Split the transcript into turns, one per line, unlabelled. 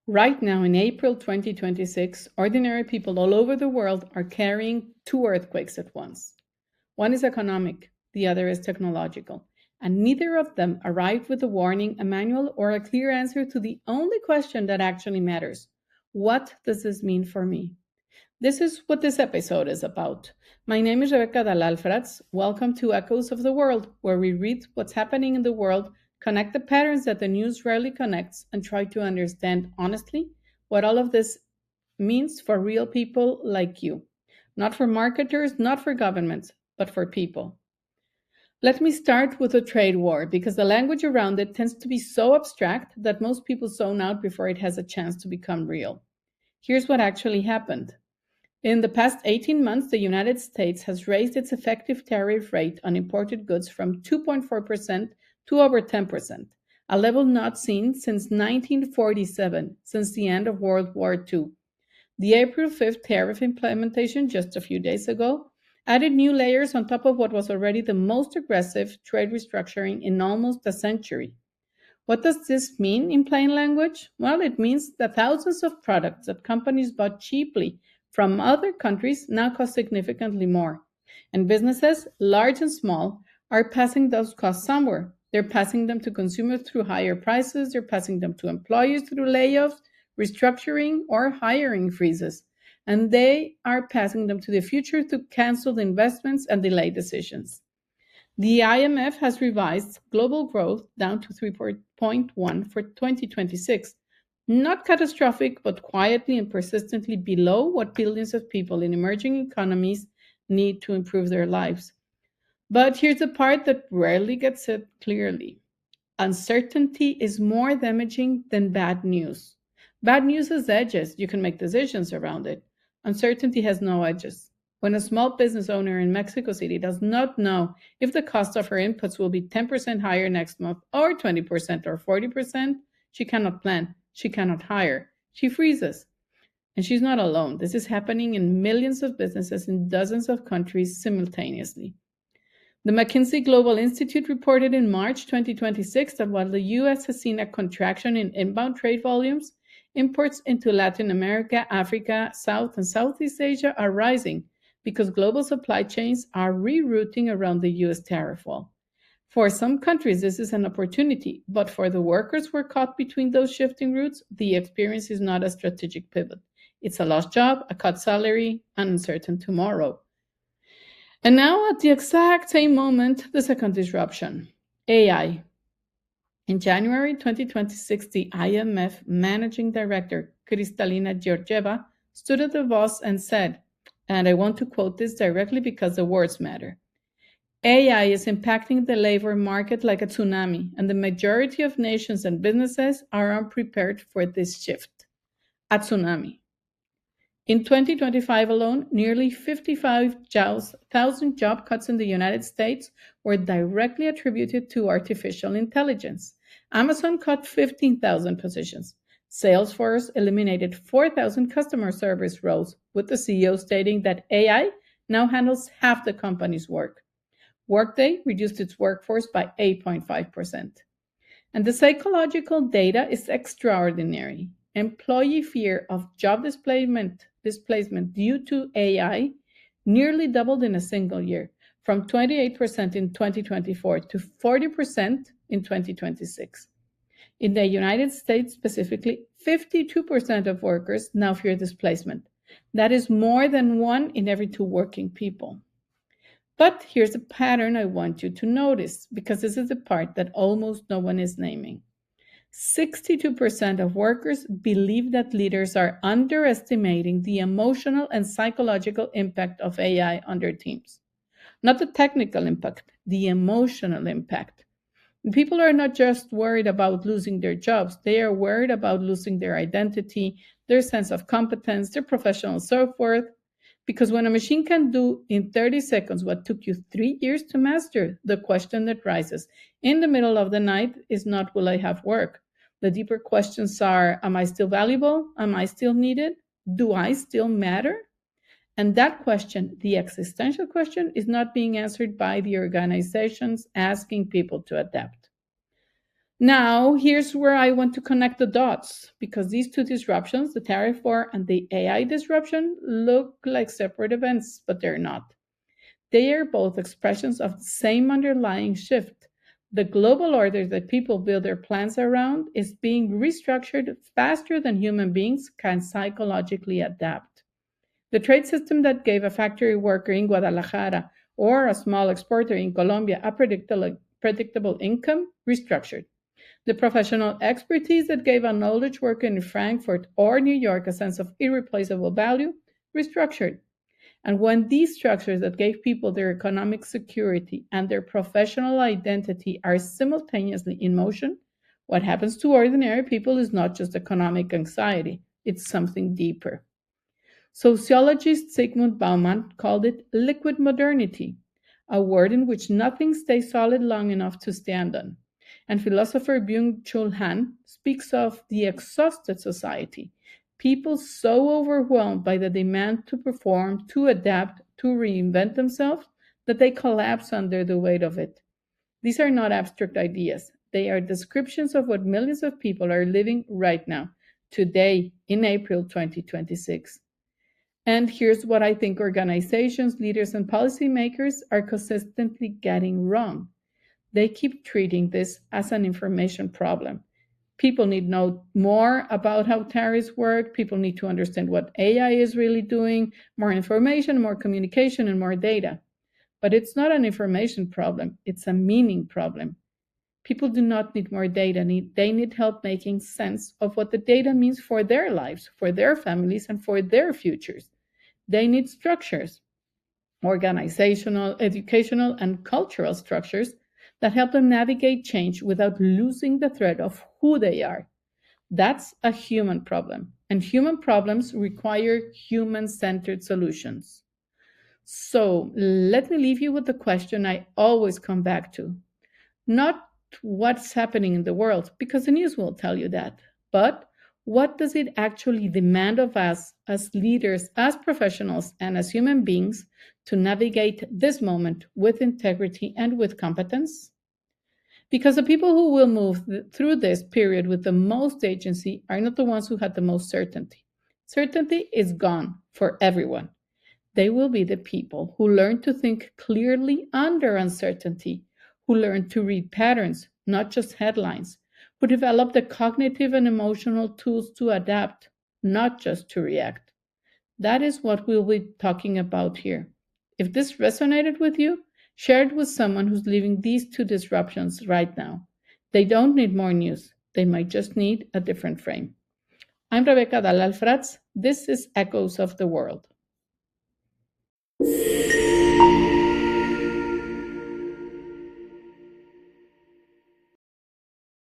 Right now, in April 2026, ordinary people all over the world are carrying two earthquakes at once. One is economic, the other is technological, and neither of them arrived with a warning, a manual, or a clear answer to the only question that actually matters. What does this mean for me? This is what this episode is about. My name is Rebeca Dallal Fratz. Welcome to Echoes of the World, where we read what's happening in the world, connect the patterns that the news rarely connects, and try to understand honestly what all of this means for real people like you. Not for marketers, not for governments, but for people. Let me start with the trade war, because the language around it tends to be so abstract that most people zone out before it has a chance to become real. Here's what actually happened. In the past 18 months, the United States has raised its effective tariff rate on imported goods from 2.4% to over 10%, a level not seen since 1947, since the end of World War II. The April 5th tariff implementation, just a few days ago, added new layers on top of what was already the most aggressive trade restructuring in almost a century. What does this mean in plain language? Well, it means that thousands of products that companies bought cheaply from other countries now cost significantly more. And businesses, large and small, are passing those costs somewhere. They're passing them to consumers through higher prices, they're passing them to employees through layoffs, restructuring, or hiring freezes. And they are passing them to the future through canceled investments and delayed decisions. The IMF has revised global growth down to 3.1 for 2026. Not catastrophic, but quietly and persistently below what billions of people in emerging economies need to improve their lives. But here's the part that rarely gets said clearly. Uncertainty is more damaging than bad news. Bad news has edges. You can make decisions around it. Uncertainty has no edges. When a small business owner in Mexico City does not know if the cost of her inputs will be 10% higher next month, or 20% or 40%, she cannot plan. She cannot hire. She freezes. And she's not alone. This is happening in millions of businesses in dozens of countries simultaneously. The McKinsey Global Institute reported in March 2026 that while the US has seen a contraction in inbound trade volumes, imports into Latin America, Africa, South and Southeast Asia are rising because global supply chains are rerouting around the US tariff wall. For some countries, this is an opportunity, but for the workers who are caught between those shifting routes, the experience is not a strategic pivot. It's a lost job, a cut salary, an uncertain tomorrow. And now, at the exact same moment, the second disruption, AI. In January 2026, the IMF Managing Director, Kristalina Georgieva, stood at Davos and said, and I want to quote this directly because the words matter, AI is impacting the labor market like a tsunami, and the majority of nations and businesses are unprepared for this shift. A tsunami. In 2025 alone, nearly 55,000 job cuts in the United States were directly attributed to artificial intelligence. Amazon cut 15,000 positions. Salesforce eliminated 4,000 customer service roles, with the CEO stating that AI now handles half the company's work. Workday reduced its workforce by 8.5%. And the psychological data is extraordinary. Employee fear of job displacement due to AI nearly doubled in a single year, from 28% in 2024 to 40% in 2026. In the United States specifically, 52% of workers now fear displacement. That is more than 1 in every 2 working people. But here's a pattern I want you to notice, because this is the part that almost no one is naming. 62% of workers believe that leaders are underestimating the emotional and psychological impact of AI on their teams. Not the technical impact, the emotional impact. People are not just worried about losing their jobs, they are worried about losing their identity, their sense of competence, their professional self-worth. Because when a machine can do in 30 seconds what took you 3 years to master, the question that rises in the middle of the night is not, will I have work? The deeper questions are, am I still valuable? Am I still needed? Do I still matter? And that question, the existential question, is not being answered by the organizations asking people to adapt. Now, here's where I want to connect the dots, because these two disruptions, the tariff war and the AI disruption, look like separate events, but they're not. They are both expressions of the same underlying shift. The global order that people build their plans around is being restructured faster than human beings can psychologically adapt. The trade system that gave a factory worker in Guadalajara or a small exporter in Colombia a predictable income restructured. The professional expertise that gave a knowledge worker in Frankfurt or New York a sense of irreplaceable value restructured. And when these structures that gave people their economic security and their professional identity are simultaneously in motion, what happens to ordinary people is not just economic anxiety, it's something deeper. Sociologist Zygmunt Bauman called it liquid modernity, a word in which nothing stays solid long enough to stand on. And philosopher Byung-Chul Han speaks of the exhausted society, people so overwhelmed by the demand to perform, to adapt, to reinvent themselves, that they collapse under the weight of it. These are not abstract ideas. They are descriptions of what millions of people are living right now, today, in April 2026. And here's what I think organizations, leaders, and policymakers are consistently getting wrong. They keep treating this as an information problem. People need to know more about how tariffs work. People need to understand what AI is really doing, more information, more communication, and more data. But it's not an information problem. It's a meaning problem. People do not need more data. They need help making sense of what the data means for their lives, for their families, and for their futures. They need structures, organizational, educational, and cultural structures that help them navigate change without losing the thread of who they are. That's a human problem, and human problems require human-centered solutions. So let me leave you with the question I always come back to. Not what's happening in the world, because the news will tell you that, but what does it actually demand of us as leaders, as professionals, and as human beings to navigate this moment with integrity and with competence? Because the people who will move through this period with the most agency are not the ones who had the most certainty. Certainty is gone for everyone. They will be the people who learn to think clearly under uncertainty, who learn to read patterns, not just headlines, who develop the cognitive and emotional tools to adapt, not just to react. That is what we'll be talking about here. If this resonated with you, share it with someone who's living these two disruptions right now. They don't need more news. They might just need a different frame. I'm Rebeca Dallal Fratz. This is Echoes of the World.